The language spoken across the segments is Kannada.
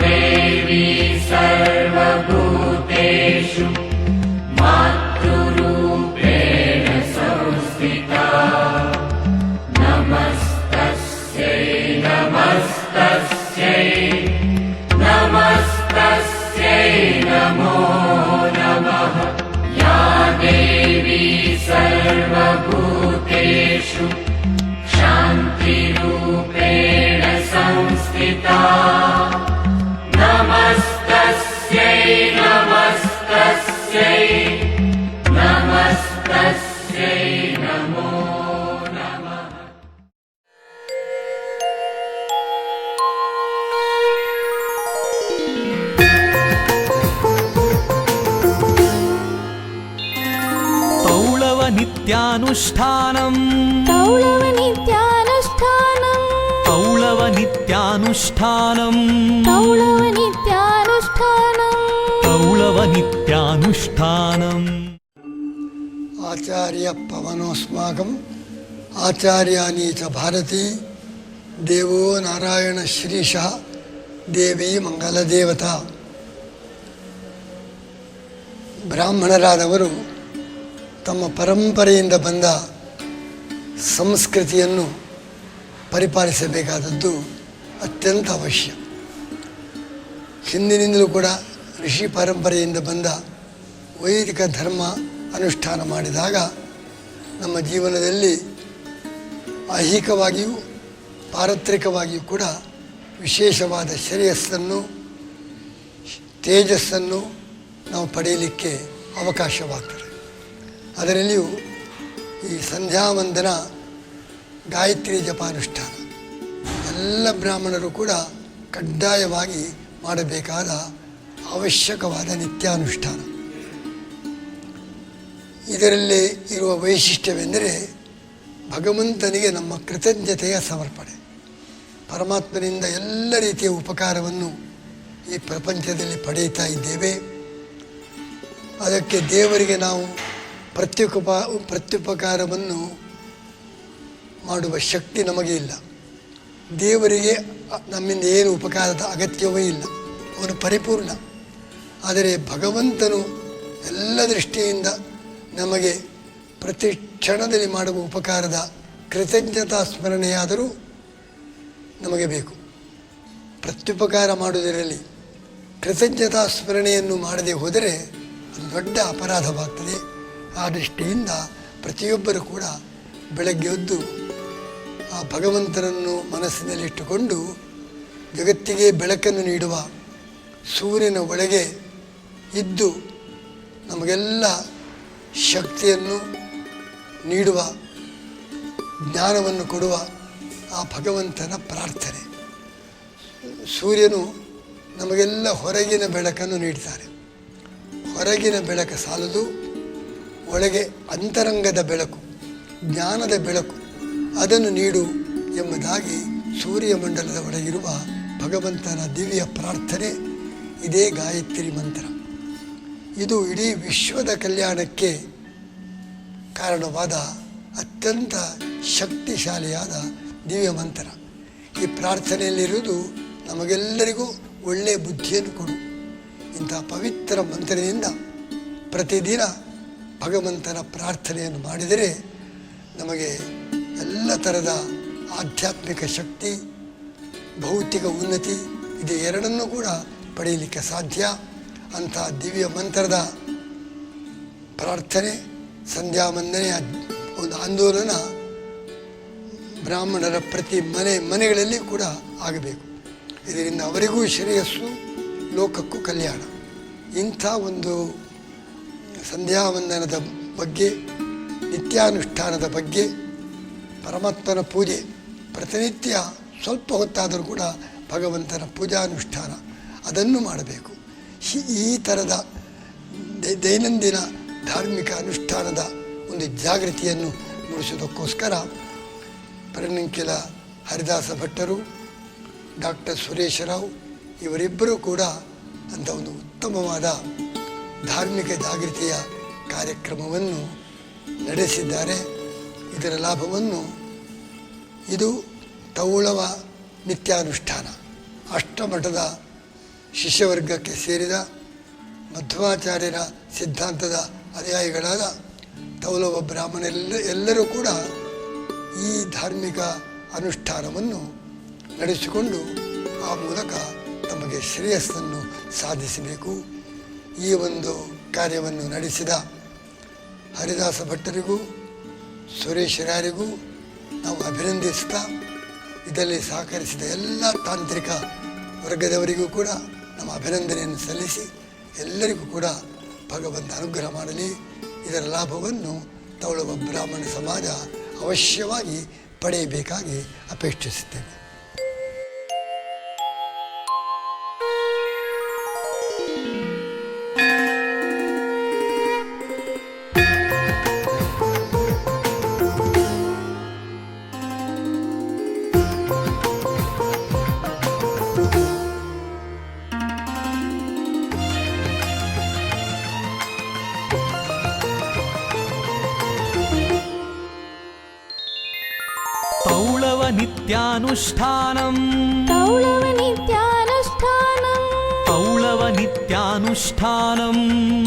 ದೇವಿ ಸರ್ವಭೂತೇಷು ಮಾತೃರೂಪೇಣ ಸಂಸ್ಥಿತಾ ನಮಸ್ತಸ್ಯೈ ನಮಸ್ತಸ್ಯೈ ನಮಸ್ತಸ್ಯೈ ನಮೋ ನಮಃ. ಯಾ ದೇವಿ ಸರ್ವಭೂತೇಷು ಶಾಂತಿರೂಪೇಣ ಸಂಸ್ಥಿತಾ ನಮಸ್ತಸ್ಯೈ ನಮಸ್ತಸ್ಯೈ ನಮಸ್ತಸ್ಯೈ ನಮೋ ನಮಃ. ತೌಳವ ನಿತ್ಯಾನುಷ್ಠಾನಂ ತೌಳವ ನಿತ್ಯಾನುಷ್ಠಾನಂ ತೌಳವ ನಿತ್ಯಾನುಷ್ಠಾನಂ ತೌಳವ ನಿತ್ಯಾನುಷ್ಠಾನಂ ತೌಳವ ನಿತ್ಯಾನುಷ್ಠಾನಂ. ಆಚಾರ್ಯ ಪವನೋಸ್ಮಾಕಂ ಆಚಾರ್ಯಾನಿ ಚ ಭಾರತಿ ದೇವೋ ನಾರಾಯಣ ಶ್ರೀಶಃ ದೇವಿ ಮಂಗಲದೇವತಾ. ಬ್ರಾಹ್ಮಣರಾದವರು ತಮ್ಮ ಪರಂಪರೆಯಿಂದ ಬಂದ ಸಂಸ್ಕೃತಿಯನ್ನು ಪರಿಪಾಲಿಸಬೇಕಾದದ್ದು ಅತ್ಯಂತ ಅವಶ್ಯ. ಹಿಂದಿನಿಂದಲೂ ಕೂಡ ಋಷಿ ಪರಂಪರೆಯಿಂದ ಬಂದ ವೈದಿಕ ಧರ್ಮ ಅನುಷ್ಠಾನ ಮಾಡಿದಾಗ ನಮ್ಮ ಜೀವನದಲ್ಲಿ ಐಹಿಕವಾಗಿಯೂ ಪಾರತ್ರಿಕವಾಗಿಯೂ ಕೂಡ ವಿಶೇಷವಾದ ಶ್ರೇಯಸ್ಸನ್ನು ತೇಜಸ್ಸನ್ನು ನಾವು ಪಡೆಯಲಿಕ್ಕೆ ಅವಕಾಶವಾಗ್ತದೆ. ಅದರಲ್ಲಿಯೂ ಈ ಸಂಧ್ಯಾವಂದನ ಗಾಯತ್ರಿ ಜಪಾನುಷ್ಠಾನ ಎಲ್ಲ ಬ್ರಾಹ್ಮಣರು ಕೂಡ ಕಡ್ಡಾಯವಾಗಿ ಮಾಡಬೇಕಾದ ಅವಶ್ಯಕವಾದ ನಿತ್ಯಾನುಷ್ಠಾನ. ಇದರಲ್ಲಿ ಇರುವ ವೈಶಿಷ್ಟ್ಯವೆಂದರೆ ಭಗವಂತನಿಗೆ ನಮ್ಮ ಕೃತಜ್ಞತೆಯ ಸಮರ್ಪಣೆ. ಪರಮಾತ್ಮನಿಂದ ಎಲ್ಲ ರೀತಿಯ ಉಪಕಾರವನ್ನು ಈ ಪ್ರಪಂಚದಲ್ಲಿ ಪಡೆಯುತ್ತಾ ಇದ್ದೇವೆ. ಅದಕ್ಕೆ ದೇವರಿಗೆ ನಾವು ಪ್ರತ್ಯುಪಕಾರವನ್ನು ಮಾಡುವ ಶಕ್ತಿ ನಮಗೆ ಇಲ್ಲ. ದೇವರಿಗೆ ನಮ್ಮಿಂದ ಏನು ಉಪಕಾರದ ಅಗತ್ಯವೇ ಇಲ್ಲ, ಅವನು ಪರಿಪೂರ್ಣ. ಆದರೆ ಭಗವಂತನು ಎಲ್ಲ ದೃಷ್ಟಿಯಿಂದ ನಮಗೆ ಪ್ರತಿ ಕ್ಷಣದಲ್ಲಿ ಮಾಡುವ ಉಪಕಾರದ ಕೃತಜ್ಞತಾ ಸ್ಮರಣೆಯಾದರೂ ನಮಗೆ ಬೇಕು. ಪ್ರತ್ಯುಪಕಾರ ಮಾಡುವುದರಲ್ಲಿ ಕೃತಜ್ಞತಾ ಸ್ಮರಣೆಯನ್ನು ಮಾಡದೆ ಹೋದರೆ ಅದು ದೊಡ್ಡ ಅಪರಾಧವಾಗ್ತದೆ. ಆ ದೃಷ್ಟಿಯಿಂದ ಪ್ರತಿಯೊಬ್ಬರೂ ಕೂಡ ಬೆಳಗ್ಗೆ ಎದ್ದು ಆ ಭಗವಂತನನ್ನು ಮನಸ್ಸಿನಲ್ಲಿಟ್ಟುಕೊಂಡು ಜಗತ್ತಿಗೆ ಬೆಳಕನ್ನು ನೀಡುವ ಸೂರ್ಯನ ಒಳಗೆ ಇದ್ದು ನಮಗೆಲ್ಲ ಶಕ್ತಿಯನ್ನು ನೀಡುವ ಜ್ಞಾನವನ್ನು ಕೊಡುವ ಆ ಭಗವಂತನ ಪ್ರಾರ್ಥನೆ. ಸೂರ್ಯನು ನಮಗೆಲ್ಲ ಹೊರಗಿನ ಬೆಳಕನ್ನು ನೀಡ್ತಾರೆ. ಹೊರಗಿನ ಬೆಳಕು ಸಾಲದು, ಒಳಗೆ ಅಂತರಂಗದ ಬೆಳಕು, ಜ್ಞಾನದ ಬೆಳಕು ಅದನ್ನು ನೀಡು ಎಂಬುದಾಗಿ ಸೂರ್ಯಮಂಡಲದ ಒಳಗಿರುವ ಭಗವಂತನ ದಿವ್ಯ ಪ್ರಾರ್ಥನೆ ಇದೇ ಗಾಯತ್ರಿ ಮಂತ್ರ. ಇದು ಇಡೀ ವಿಶ್ವದ ಕಲ್ಯಾಣಕ್ಕೆ ಕಾರಣವಾದ ಅತ್ಯಂತ ಶಕ್ತಿಶಾಲಿಯಾದ ದಿವ್ಯ ಮಂತ್ರ. ಈ ಪ್ರಾರ್ಥನೆಯಲ್ಲಿರುವುದು ನಮಗೆಲ್ಲರಿಗೂ ಒಳ್ಳೆಯ ಬುದ್ಧಿಯನ್ನು ಕೊಡು. ಇಂಥ ಪವಿತ್ರ ಮಂತ್ರದಿಂದ ಪ್ರತಿದಿನ ಭಗವಂತನ ಪ್ರಾರ್ಥನೆಯನ್ನು ಮಾಡಿದರೆ ನಮಗೆ ಎಲ್ಲ ಥರದ ಆಧ್ಯಾತ್ಮಿಕ ಶಕ್ತಿ, ಭೌತಿಕ ಉನ್ನತಿ ಇದು ಎರಡನ್ನೂ ಕೂಡ ಪಡೆಯಲಿಕ್ಕೆ ಸಾಧ್ಯ. ಅಂಥ ದಿವ್ಯ ಮಂತ್ರದ ಪ್ರಾರ್ಥನೆ, ಸಂಧ್ಯಾವಂದನೆಯ ಒಂದು ಆಂದೋಲನ ಬ್ರಾಹ್ಮಣರ ಪ್ರತಿ ಮನೆಗಳಲ್ಲಿ ಕೂಡ ಆಗಬೇಕು. ಇದರಿಂದ ಅವರಿಗೂ ಶ್ರೇಯಸ್ಸು, ಲೋಕಕ್ಕೂ ಕಲ್ಯಾಣ. ಇಂಥ ಒಂದು ಸಂಧ್ಯಾವಂದನದ ಬಗ್ಗೆ, ನಿತ್ಯಾನುಷ್ಠಾನದ ಬಗ್ಗೆ, ಪರಮಾತ್ಮನ ಪೂಜೆ ಪ್ರತಿನಿತ್ಯ ಸ್ವಲ್ಪ ಹೊತ್ತಾದರೂ ಕೂಡ ಭಗವಂತನ ಪೂಜಾನುಷ್ಠಾನ ಅದನ್ನು ಮಾಡಬೇಕು. ಈ ಥರದ ದೈನಂದಿನ ಧಾರ್ಮಿಕ ಅನುಷ್ಠಾನದ ಒಂದು ಜಾಗೃತಿಯನ್ನು ಮೂಡಿಸೋದಕ್ಕೋಸ್ಕರ ಪರನಂಕೆಲ ಹರಿದಾಸ ಭಟ್ಟರು, ಡಾಕ್ಟರ್ ಸುರೇಶ ರಾವ್ ಇವರಿಬ್ಬರೂ ಕೂಡ ಅಂಥ ಒಂದು ಉತ್ತಮವಾದ ಧಾರ್ಮಿಕ ಜಾಗೃತಿಯ ಕಾರ್ಯಕ್ರಮವನ್ನು ನಡೆಸಿದ್ದಾರೆ. ಇದರ ಲಾಭವನ್ನು ಇದು ತೌಳವ ನಿತ್ಯಾನುಷ್ಠಾನ. ಅಷ್ಟಮಠದ ಶಿಷ್ಯವರ್ಗಕ್ಕೆ ಸೇರಿದ ಮಧ್ವಾಚಾರ್ಯರ ಸಿದ್ಧಾಂತದ ಅನುಯಾಯಿಗಳಾದ ತೌಲವ ಎಲ್ಲರೂ ಕೂಡ ಈ ಧಾರ್ಮಿಕ ಅನುಷ್ಠಾನವನ್ನು ನಡೆಸಿಕೊಂಡು ಆ ಮೂಲಕ ತಮಗೆ ಶ್ರೇಯಸ್ಸನ್ನು ಸಾಧಿಸಬೇಕು. ಈ ಒಂದು ಕಾರ್ಯವನ್ನು ನಡೆಸಿದ ಹರಿದಾಸ ಭಟ್ಟರಿಗೂ ಸುರೇಶ್ವರರಿಗೂ ನಾವು ಅಭಿನಂದಿಸ್ತಾ, ಇದರಲ್ಲಿ ಸಹಕರಿಸಿದ ಎಲ್ಲ ತಾಂತ್ರಿಕ ವರ್ಗದವರಿಗೂ ಕೂಡ ನಮ್ಮ ಅಭಿನಂದನೆಯನ್ನು ಸಲ್ಲಿಸಿ, ಎಲ್ಲರಿಗೂ ಕೂಡ ಭಗವಂತ ಅನುಗ್ರಹ ಮಾಡಲಿ. ಇದರ ಲಾಭವನ್ನು ತೌಳವ ಬ್ರಾಹ್ಮಣ ಸಮಾಜ ಅವಶ್ಯವಾಗಿ ಪಡೆಯಬೇಕಾಗಿ ಅಪೇಕ್ಷಿಸುತ್ತೇನೆ. ತೌಳವ ನಿತ್ಯಾನುಷ್ಠಾನಂ ತೌಳವ ನಿತ್ಯಾನುಷ್ಠಾನಂ ತೌಳವ ನಿತ್ಯಾನುಷ್ಠಾನಂ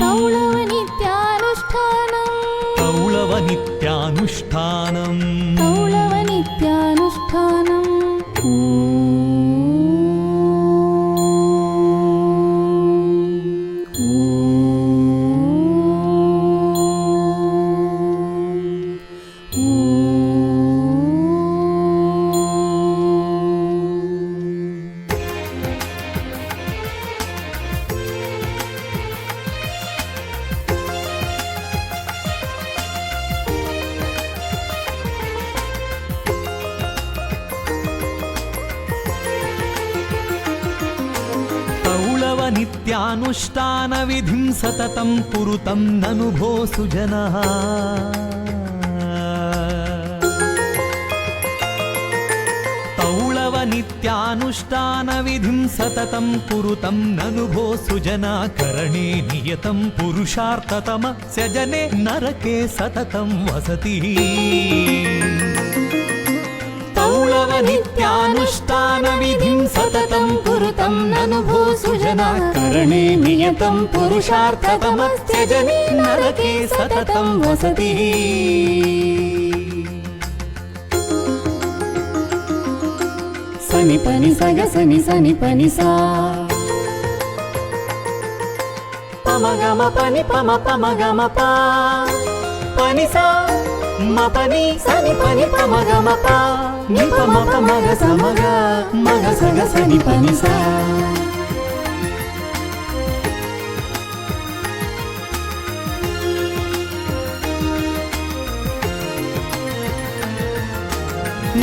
ತೌಳವ ನಿತ್ಯಾನುಷ್ಠಾನಂ ತೌಳವ ನಿತ್ಯಾನುಷ್ಠಾನಂ ತೌಳವ ನಿತ್ಯಾನುಷ್ಠಾನಂ ನಿತ್ಯಾನುಷ್ಠಾನ ವಿಧಿಂ ಸತತಂ ಕುರುತಂ ನನು ಭೋ ಸುಜನಃ. ತೌಳವ ನಿತ್ಯಾನುಷ್ಠಾನ ವಿಧಿಂ ಸತತಂ ಕುರುತಂ ನನು ಭೋ ಸುಜನಾ. ಕರಣೆ ನಿಯತಂ ಪುರುಷಾರ್ಥತಮ ಸ್ಯಜನೆ ನರಕೆ ಸತತಂ ವಸತಿ. ತೌಳವ ನಿತ್ಯಾನುಷ್ಠಾನ ವಿಧಿಂ ಸತತಂ ಕುರುತಂ ನನು ಭೋ ಸುಜನಾ. ಕರಣೆ ನಿಯತಂ ಪುರುಷಾರ್ಥತಮ ಸ್ಯಜನೆ ನರಕೆ ಸತತಂ ವಸತಿ. ಸನಿ ಪನಿ ಸಗ ಸನಿ ಸನಿ ಪನಿ ಸಾ ಪಮ ಗಮ ಪನಿ ಪಮ ಪಮ ಗಮ ಪ ಪನಿ ಸಾ ಮ ಪನಿ ಸನಿ ಪನಿ ಪಮ ಗಮ ಪ ನಿ ಪಮ ಪಮ ಗ ಸ ಮಗ ಮಗ ಸಗ ಸನಿ ಪನಿ ಸಾ.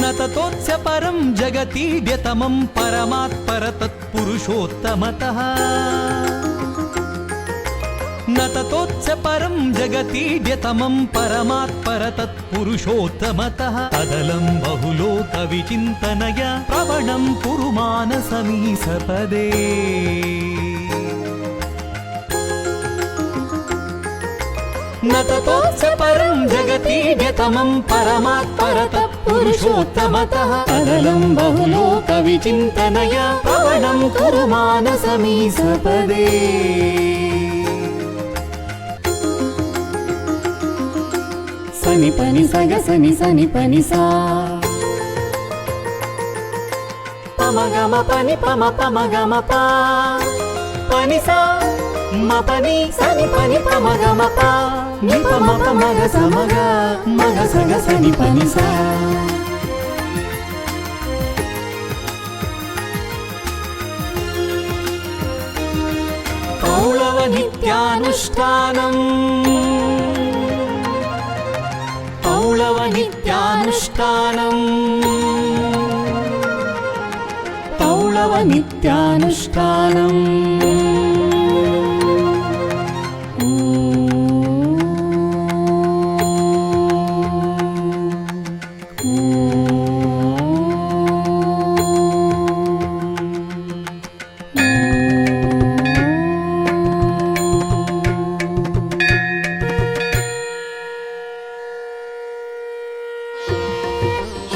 ನ ತತೋತ್ಸ್ಯ ಪರಂ ಜಗತೀಡ್ಯತಮಂ ಪರಮಾತ್ಪರ ತತ್ಪುರುಷೋತ್ತಮತಃ. ನ ತತೋತ್ಸ್ಯ ಪರಂ ಜಗತೀಡ್ಯತಮಂ ಪರಮಾತ್ಪರ ತತ್ಪುರುಷೋತ್ತಮತಃ. ತದಲಂ ಬಹುಲೋಕ ವಿಚಿಂತನಯ ಪ್ರವಣಂ ಕುರು ಮಾನಸಮೀಸಪದೇ. ನ ತತೋತ್ಸ್ಯ ಪರಂ ಜಗತೀಡ್ಯತಮಂ ಪರಮಾತ್ಪರ ತತ್ಪುರುಷೋತ್ತಮತಃ. ತದಲಂ ಬಹುಲೋಕ ವಿಚಿಂತನಯ ಪ್ರವಣಂ ಕುರು ಮಾನಸಮೀಸಪದೇ. ಸನಿ ಪನಿ ಸಗ ಸನಿ ಸನಿ ಪನಿ ಸಾ ಪಮ ಗಮ ಪನಿ ಪಮ ಪಮ ಗಮ ಪ ಪನಿ ಸಾ ಮ ಪನಿ ಸನಿ ಪನಿ ಪಮ ಗಮ ಪ ನಿ ಪಮ ಪಮ ಗ ಸ ಮಗ ಮಗ ಸಗ ಸನಿ ಪನಿ ಸಾ. ತೌಳವ ನಿತ್ಯಾನುಷ್ಠಾನಂ ತೌಳವ ನಿತ್ಯಾನುಷ್ಠಾನಂ ತೌಳವ ನಿತ್ಯಾನುಷ್ಠಾನಂ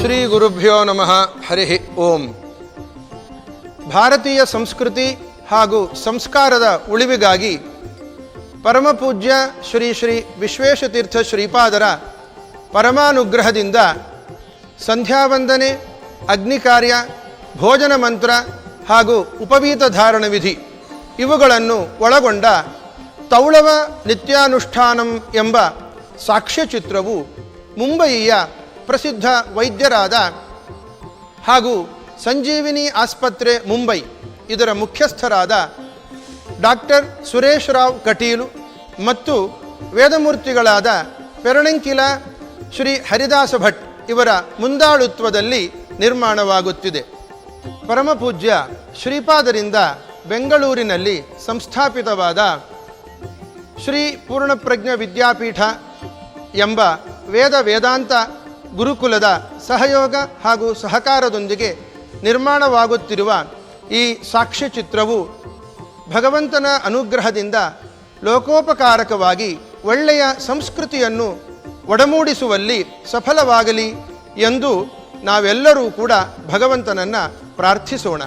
ಶ್ರೀ ಗುರುಭ್ಯೋ ನಮಃ. ಹರಿ ಓಂ. ಭಾರತೀಯ ಸಂಸ್ಕೃತಿ ಹಾಗೂ ಸಂಸ್ಕಾರದ ಉಳಿವಿಗಾಗಿ ಪರಮಪೂಜ್ಯ ಶ್ರೀ ಶ್ರೀ ವಿಶ್ವೇಶತೀರ್ಥ ಶ್ರೀಪಾದರ ಪರಮಾನುಗ್ರಹದಿಂದ ಸಂಧ್ಯಾವಂದನೆ, ಅಗ್ನಿಕಾರ್ಯ, ಭೋಜನ ಮಂತ್ರ ಹಾಗೂ ಉಪವೀತ ಧಾರಣ ವಿಧಿ ಇವುಗಳನ್ನು ಒಳಗೊಂಡ ತೌಳವ ನಿತ್ಯಾನುಷ್ಠಾನಂ ಎಂಬ ಸಾಕ್ಷ್ಯಚಿತ್ರವು ಮುಂಬಯಿಯ ಪ್ರಸಿದ್ಧ ವೈದ್ಯರಾದ ಹಾಗೂ ಸಂಜೀವಿನಿ ಆಸ್ಪತ್ರೆ ಮುಂಬೈ ಇದರ ಮುಖ್ಯಸ್ಥರಾದ ಡಾಕ್ಟರ್ ಸುರೇಶ್ ರಾವ್ ಕಟೀಲು ಮತ್ತು ವೇದಮೂರ್ತಿಗಳಾದ ಪೆರಣಂಕಿಲ ಶ್ರೀ ಹರಿದಾಸ ಭಟ್ ಇವರ ಮುಂದಾಳುತ್ವದಲ್ಲಿ ನಿರ್ಮಾಣವಾಗುತ್ತಿದೆ. ಪರಮಪೂಜ್ಯ ಶ್ರೀಪಾದರಿಂದ ಬೆಂಗಳೂರಿನಲ್ಲಿ ಸಂಸ್ಥಾಪಿತವಾದ ಶ್ರೀ ಪೂರ್ಣಪ್ರಜ್ಞ ವಿದ್ಯಾಪೀಠ ಎಂಬ ವೇದಾಂತ ಗುರುಕುಲದ ಸಹಯೋಗ ಹಾಗೂ ಸಹಕಾರದೊಂದಿಗೆ ನಿರ್ಮಾಣವಾಗುತ್ತಿರುವ ಈ ಸಾಕ್ಷ್ಯಚಿತ್ರವು ಭಗವಂತನ ಅನುಗ್ರಹದಿಂದ ಲೋಕೋಪಕಾರಕವಾಗಿ ಒಳ್ಳೆಯ ಸಂಸ್ಕೃತಿಯನ್ನು ಒಡಮೂಡಿಸುವಲ್ಲಿ ಸಫಲವಾಗಲಿ ಎಂದು ನಾವೆಲ್ಲರೂ ಕೂಡ ಭಗವಂತನನ್ನು ಪ್ರಾರ್ಥಿಸೋಣ.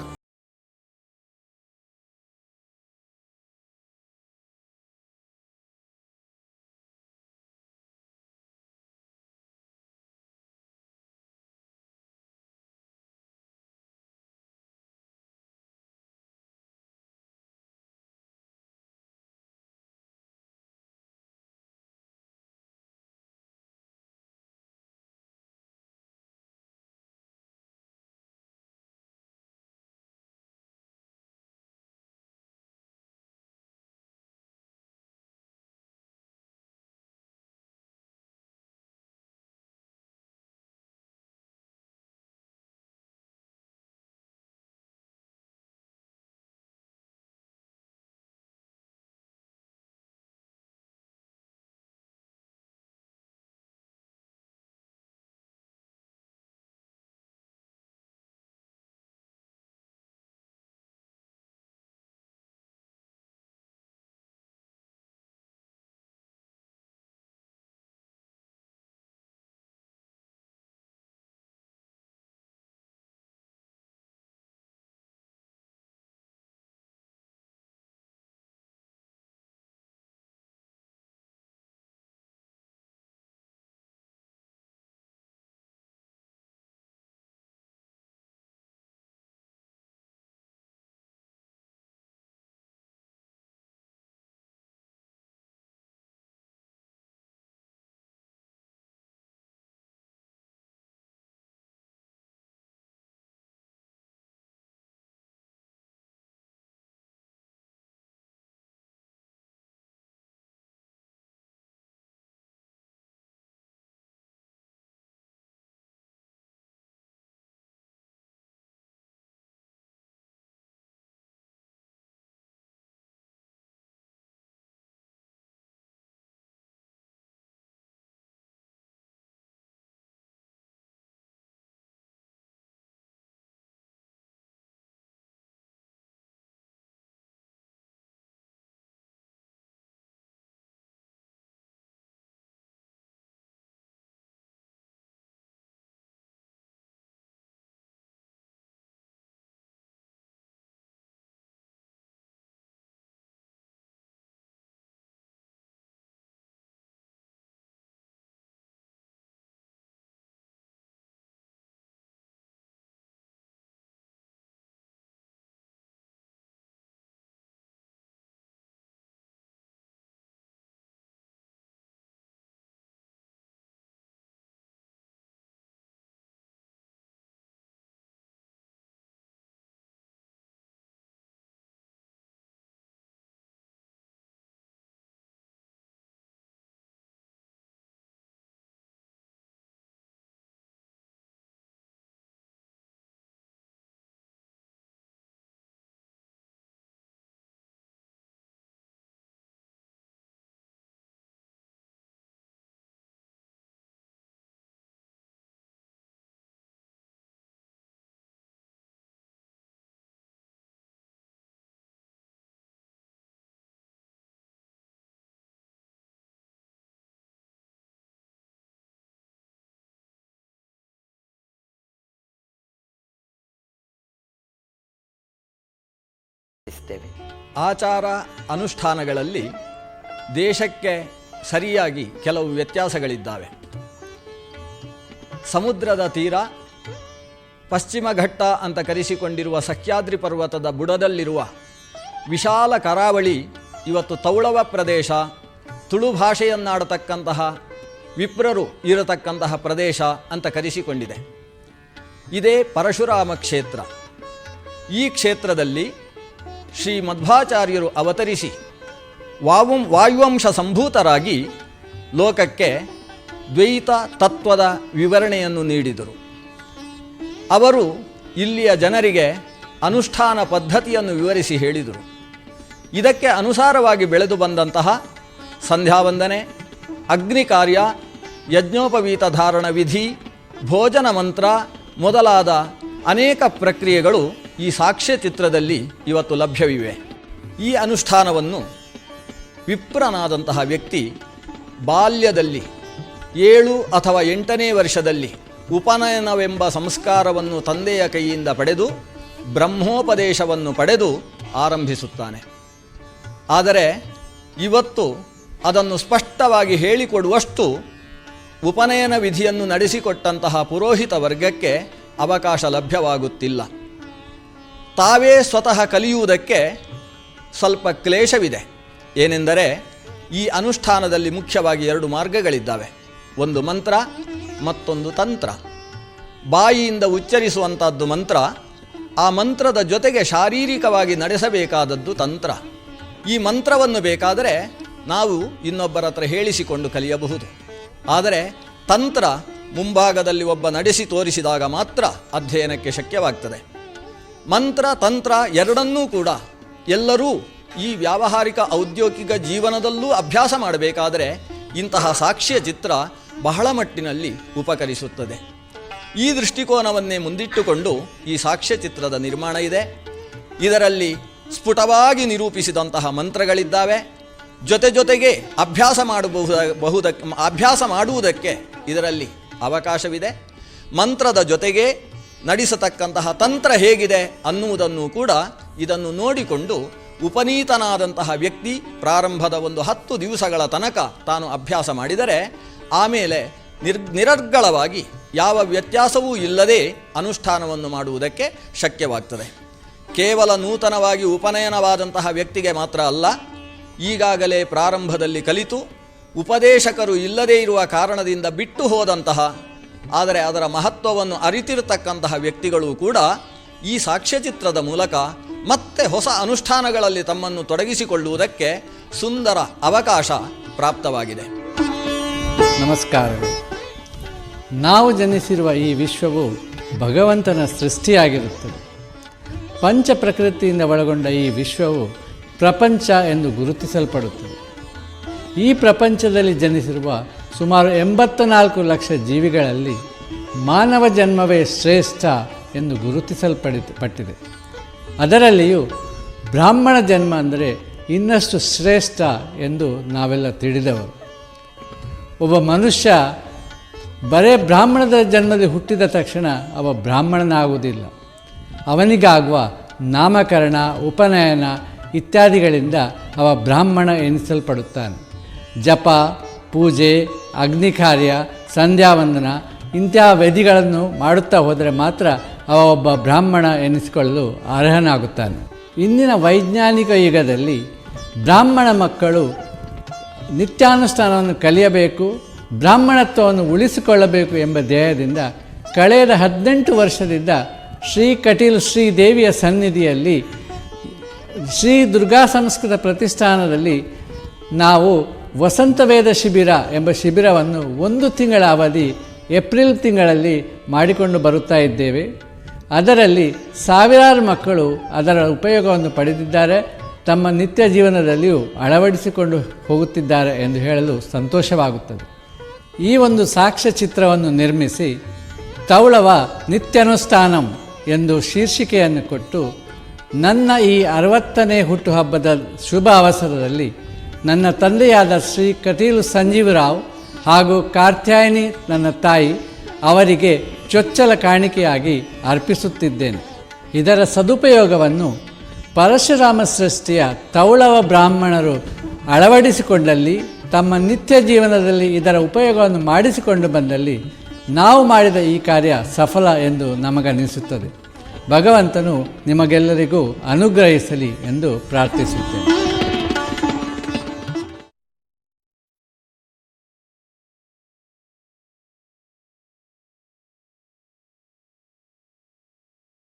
ಆರಂಭಿಸ್ತೇವೆ. ಆಚಾರ ಅನುಷ್ಠಾನಗಳಲ್ಲಿ ದೇಶಕ್ಕೆ ಸರಿಯಾಗಿ ಕೆಲವು ವ್ಯತ್ಯಾಸಗಳಿದ್ದಾವೆ. ಸಮುದ್ರದ ತೀರ, ಪಶ್ಚಿಮ ಘಟ್ಟ ಅಂತ ಕರೆಸಿಕೊಂಡಿರುವ ಸಹ್ಯಾದ್ರಿ ಪರ್ವತದ ಬುಡದಲ್ಲಿರುವ ವಿಶಾಲ ಕರಾವಳಿ ಇವತ್ತು ತೌಳವ ಪ್ರದೇಶ, ತುಳು ಭಾಷೆಯನ್ನಾಡತಕ್ಕಂತಹ ವಿಪ್ರರು ಇರತಕ್ಕಂತಹ ಪ್ರದೇಶ ಅಂತ ಕರೆಸಿಕೊಂಡಿದೆ. ಇದೇ ಪರಶುರಾಮ ಕ್ಷೇತ್ರ. ಈ ಕ್ಷೇತ್ರದಲ್ಲಿ ಶ್ರೀ ಮಧ್ವಾಚಾರ್ಯರು ಅವತರಿಸಿ ವಾಯುವಂಶ ಸಂಭೂತರಾಗಿ ಲೋಕಕ್ಕೆ ದ್ವೈತ ತತ್ವದ ವಿವರಣೆಯನ್ನು ನೀಡಿದರು. ಅವರು ಇಲ್ಲಿಯ ಜನರಿಗೆ ಅನುಷ್ಠಾನ ಪದ್ಧತಿಯನ್ನು ವಿವರಿಸಿ ಹೇಳಿದರು. ಇದಕ್ಕೆ ಅನುಸಾರವಾಗಿ ಬೆಳೆದು ಬಂದಂತಹ ಸಂಧ್ಯಾವಂದನೆ, ಅಗ್ನಿ ಕಾರ್ಯ, ಯಜ್ಞೋಪವೀತ ಧಾರಣ ವಿಧಿ, ಭೋಜನ ಮಂತ್ರ ಮೊದಲಾದ ಅನೇಕ ಪ್ರಕ್ರಿಯೆಗಳು ಈ ಸಾಕ್ಷ್ಯ ಚಿತ್ರದಲ್ಲಿ ಇವತ್ತು ಲಭ್ಯವಿವೆ. ಈ ಅನುಷ್ಠಾನವನ್ನು ವಿಪ್ರನಾದಂತಹ ವ್ಯಕ್ತಿ ಬಾಲ್ಯದಲ್ಲಿ 7 ಅಥವಾ 8ನೇ ವರ್ಷದಲ್ಲಿ ಉಪನಯನವೆಂಬ ಸಂಸ್ಕಾರವನ್ನು ತಂದೆಯ ಕೈಯಿಂದ ಪಡೆದು ಬ್ರಹ್ಮೋಪದೇಶವನ್ನು ಪಡೆದು ಆರಂಭಿಸುತ್ತಾನೆ. ಆದರೆ ಇವತ್ತು ಅದನ್ನು ಸ್ಪಷ್ಟವಾಗಿ ಹೇಳಿಕೊಡುವಷ್ಟು ಉಪನಯನ ವಿಧಿಯನ್ನು ನಡೆಸಿಕೊಟ್ಟಂತಹ ಪುರೋಹಿತ ವರ್ಗಕ್ಕೆ ಅವಕಾಶ ಲಭ್ಯವಾಗುತ್ತಿಲ್ಲ. ತಾವೇ ಸ್ವತಃ ಕಲಿಯುವುದಕ್ಕೆ ಸ್ವಲ್ಪ ಕ್ಲೇಶವಿದೆ. ಏನೆಂದರೆ ಈ ಅನುಷ್ಠಾನದಲ್ಲಿ ಮುಖ್ಯವಾಗಿ 2 ಮಾರ್ಗಗಳಿದ್ದಾವೆ. ಒಂದು ಮಂತ್ರ, ಮತ್ತೊಂದು ತಂತ್ರ. ಬಾಯಿಯಿಂದ ಉಚ್ಚರಿಸುವಂಥದ್ದು ಮಂತ್ರ, ಆ ಮಂತ್ರದ ಜೊತೆಗೆ ಶಾರೀರಿಕವಾಗಿ ನಡೆಸಬೇಕಾದದ್ದು ತಂತ್ರ. ಈ ಮಂತ್ರವನ್ನು ಬೇಕಾದರೆ ನಾವು ಇನ್ನೊಬ್ಬರ ಹತ್ರ ಹೇಳಿಸಿಕೊಂಡು ಕಲಿಯಬಹುದು. ಆದರೆ ತಂತ್ರ ಮುಂಭಾಗದಲ್ಲಿ ಒಬ್ಬ ನಡೆಸಿ ತೋರಿಸಿದಾಗ ಮಾತ್ರ ಅಧ್ಯಯನಕ್ಕೆ ಶಕ್ಯವಾಗ್ತದೆ. ಮಂತ್ರ ತಂತ್ರ ಎರಡನ್ನೂ ಕೂಡ ಎಲ್ಲರೂ ಈ ವ್ಯಾವಹಾರಿಕ ಔದ್ಯೋಗಿಕ ಜೀವನದಲ್ಲೂ ಅಭ್ಯಾಸ ಮಾಡಬೇಕಾದರೆ ಇಂತಹ ಸಾಕ್ಷ್ಯ ಚಿತ್ರ ಬಹಳ ಮಟ್ಟಿನಲ್ಲಿ ಉಪಕರಿಸುತ್ತದೆ. ಈ ದೃಷ್ಟಿಕೋನವನ್ನೇ ಮುಂದಿಟ್ಟುಕೊಂಡು ಈ ಸಾಕ್ಷ್ಯ ಚಿತ್ರದ ನಿರ್ಮಾಣ ಇದೆ. ಇದರಲ್ಲಿ ಸ್ಫುಟವಾಗಿ ನಿರೂಪಿಸಿದಂತಹ ಮಂತ್ರಗಳಿದ್ದಾವೆ. ಜೊತೆಗೆ ಅಭ್ಯಾಸ ಮಾಡುವುದಕ್ಕೆ ಇದರಲ್ಲಿ ಅವಕಾಶವಿದೆ. ಮಂತ್ರದ ಜೊತೆಗೆ ನಡೆಸತಕ್ಕಂತಹ ತಂತ್ರ ಹೇಗಿದೆ ಅನ್ನುವುದನ್ನು ಕೂಡ ಇದನ್ನು ನೋಡಿಕೊಂಡು ಉಪನೀತನಾದಂತಹ ವ್ಯಕ್ತಿ ಪ್ರಾರಂಭದ ಒಂದು 10 ದಿವಸಗಳ ತನಕ ತಾನು ಅಭ್ಯಾಸ ಮಾಡಿದರೆ ಆಮೇಲೆ ನಿರರ್ಗಳವಾಗಿ ಯಾವ ವ್ಯತ್ಯಾಸವೂ ಇಲ್ಲದೆ ಅನುಷ್ಠಾನವನ್ನು ಮಾಡುವುದಕ್ಕೆ ಶಕ್ಯವಾಗ್ತದೆ. ಕೇವಲ ನೂತನವಾಗಿ ಉಪನಯನವಾದಂತಹ ವ್ಯಕ್ತಿಗೆ ಮಾತ್ರ ಅಲ್ಲ, ಈಗಾಗಲೇ ಪ್ರಾರಂಭದಲ್ಲಿ ಕಲಿತು ಉಪದೇಶಕರು ಇಲ್ಲದೇ ಇರುವ ಕಾರಣದಿಂದ ಬಿಟ್ಟು ಹೋದಂತಹ ಆದರೆ ಅದರ ಮಹತ್ವವನ್ನು ಅರಿತಿರತಕ್ಕಂತಹ ವ್ಯಕ್ತಿಗಳು ಕೂಡ ಈ ಸಾಕ್ಷ್ಯಚಿತ್ರದ ಮೂಲಕ ಮತ್ತೆ ಹೊಸ ಅನುಷ್ಠಾನಗಳಲ್ಲಿ ತಮ್ಮನ್ನು ತೊಡಗಿಸಿಕೊಳ್ಳುವುದಕ್ಕೆ ಸುಂದರ ಅವಕಾಶ ಪ್ರಾಪ್ತವಾಗಿದೆ. ನಮಸ್ಕಾರಗಳು. ನಾವು ಜನಿಸಿರುವ ಈ ವಿಶ್ವವು ಭಗವಂತನ ಸೃಷ್ಟಿಯಾಗಿರುತ್ತದೆ. ಪಂಚ ಪ್ರಕೃತಿಯಿಂದ ಒಳಗೊಂಡ ಈ ವಿಶ್ವವು ಪ್ರಪಂಚ ಎಂದು ಗುರುತಿಸಲ್ಪಡುತ್ತದೆ. ಈ ಪ್ರಪಂಚದಲ್ಲಿ ಜನಿಸಿರುವ ಸುಮಾರು 84 ಲಕ್ಷ ಜೀವಿಗಳಲ್ಲಿ ಮಾನವ ಜನ್ಮವೇ ಶ್ರೇಷ್ಠ ಎಂದು ಗುರುತಿಸಲ್ಪಟ್ಟಿದೆ. ಅದರಲ್ಲಿಯೂ ಬ್ರಾಹ್ಮಣ ಜನ್ಮ ಅಂದರೆ ಇನ್ನಷ್ಟು ಶ್ರೇಷ್ಠ ಎಂದು ನಾವೆಲ್ಲ ತಿಳಿದವರು. ಒಬ್ಬ ಮನುಷ್ಯ ಬರೇ ಬ್ರಾಹ್ಮಣದ ಜನ್ಮದಲ್ಲಿ ಹುಟ್ಟಿದ ತಕ್ಷಣ ಅವ ಬ್ರಾಹ್ಮಣನಾಗುವುದಿಲ್ಲ. ಅವನಿಗಾಗುವ ನಾಮಕರಣ, ಉಪನಯನ ಇತ್ಯಾದಿಗಳಿಂದ ಅವ ಬ್ರಾಹ್ಮಣ ಎನಿಸಲ್ಪಡುತ್ತಾನೆ. ಜಪ, ಪೂಜೆ, ಅಗ್ನಿ ಕಾರ್ಯ, ಸಂಧ್ಯಾವಂದನ ಇಂತಹ ವಿಧಿಗಳನ್ನು ಮಾಡುತ್ತಾ ಹೋದರೆ ಮಾತ್ರ ಅವ ಒಬ್ಬ ಬ್ರಾಹ್ಮಣ ಎನಿಸಿಕೊಳ್ಳಲು ಅರ್ಹನಾಗುತ್ತಾನೆ. ಇಂದಿನ ವೈಜ್ಞಾನಿಕ ಯುಗದಲ್ಲಿ ಬ್ರಾಹ್ಮಣ ಮಕ್ಕಳು ನಿತ್ಯಾನುಷ್ಠಾನವನ್ನು ಕಲಿಯಬೇಕು, ಬ್ರಾಹ್ಮಣತ್ವವನ್ನು ಉಳಿಸಿಕೊಳ್ಳಬೇಕು ಎಂಬ ಧ್ಯೇಯದಿಂದ ಕಳೆದ 18 ವರ್ಷದಿಂದ ಶ್ರೀ ಕಟೀಲು ಶ್ರೀದೇವಿಯ ಸನ್ನಿಧಿಯಲ್ಲಿ ಶ್ರೀ ದುರ್ಗಾ ಸಂಸ್ಕೃತ ಪ್ರತಿಷ್ಠಾನದಲ್ಲಿ ನಾವು ವಸಂತ ವೇದ ಶಿಬಿರ ಎಂಬ ಶಿಬಿರವನ್ನು 1 ತಿಂಗಳ ಅವಧಿ ಏಪ್ರಿಲ್ ತಿಂಗಳಲ್ಲಿ ಮಾಡಿಕೊಂಡು ಬರುತ್ತಾ ಇದ್ದೇವೆ. ಅದರಲ್ಲಿ ಸಾವಿರಾರು ಮಕ್ಕಳು ಅದರ ಉಪಯೋಗವನ್ನು ಪಡೆದಿದ್ದಾರೆ, ತಮ್ಮ ನಿತ್ಯ ಜೀವನದಲ್ಲಿಯೂ ಅಳವಡಿಸಿಕೊಂಡು ಹೋಗುತ್ತಿದ್ದಾರೆ ಎಂದು ಹೇಳಲು ಸಂತೋಷವಾಗುತ್ತದೆ. ಈ ಒಂದು ಸಾಕ್ಷ್ಯ ಚಿತ್ರವನ್ನು ನಿರ್ಮಿಸಿ ತೌಳವ ನಿತ್ಯಾನುಷ್ಠಾನಂ ಎಂದು ಶೀರ್ಷಿಕೆಯನ್ನು ಕೊಟ್ಟು ನನ್ನ ಈ 60ನೇ ಹುಟ್ಟುಹಬ್ಬದ ಶುಭ ಅವಸರದಲ್ಲಿ ನನ್ನ ತಂದೆಯಾದ ಶ್ರೀ ಕಟೀಲು ಸಂಜೀವರಾವ್ ಹಾಗೂ ಕಾತ್ಯಾಯಿನಿ ನನ್ನ ತಾಯಿ ಅವರಿಗೆ ಚೊಚ್ಚಲ ಕಾಣಿಕೆಯಾಗಿ ಅರ್ಪಿಸುತ್ತಿದ್ದೇನೆ. ಇದರ ಸದುಪಯೋಗವನ್ನು ಪರಶುರಾಮ ಸೃಷ್ಟಿಯ ತೌಳವ ಬ್ರಾಹ್ಮಣರು ಅಳವಡಿಸಿಕೊಂಡಲ್ಲಿ, ತಮ್ಮ ನಿತ್ಯ ಜೀವನದಲ್ಲಿ ಇದರ ಉಪಯೋಗವನ್ನು ಮಾಡಿಸಿಕೊಂಡು ಬಂದಲ್ಲಿ ನಾವು ಮಾಡಿದ ಈ ಕಾರ್ಯ ಸಫಲ ಎಂದು ನಮಗನಿಸುತ್ತದೆ. ಭಗವಂತನು ನಿಮಗೆಲ್ಲರಿಗೂ ಅನುಗ್ರಹಿಸಲಿ ಎಂದು ಪ್ರಾರ್ಥಿಸುತ್ತೇನೆ.